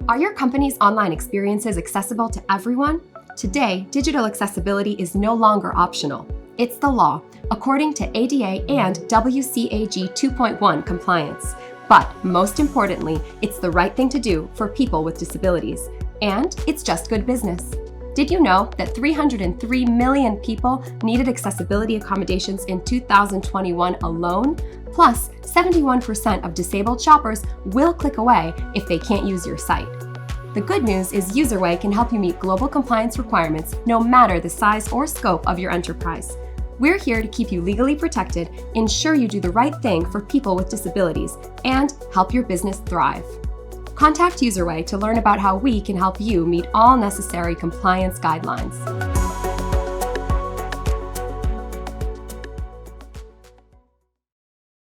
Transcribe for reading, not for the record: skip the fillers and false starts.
Are your company's online experiences accessible to everyone? Today, digital accessibility is no longer optional. It's the law, according to ADA and WCAG 2.1 compliance. But most importantly, it's the right thing to do for people with disabilities. And it's just good business. Did you know that 303 million people needed accessibility accommodations in 2021 alone? Plus, 71% of disabled shoppers will click away if they can't use your site. The good news is UserWay can help you meet global compliance requirements no matter the size or scope of your enterprise. We're here to keep you legally protected, ensure you do the right thing for people with disabilities, and help your business thrive. Contact UserWay to learn about how we can help you meet all necessary compliance guidelines.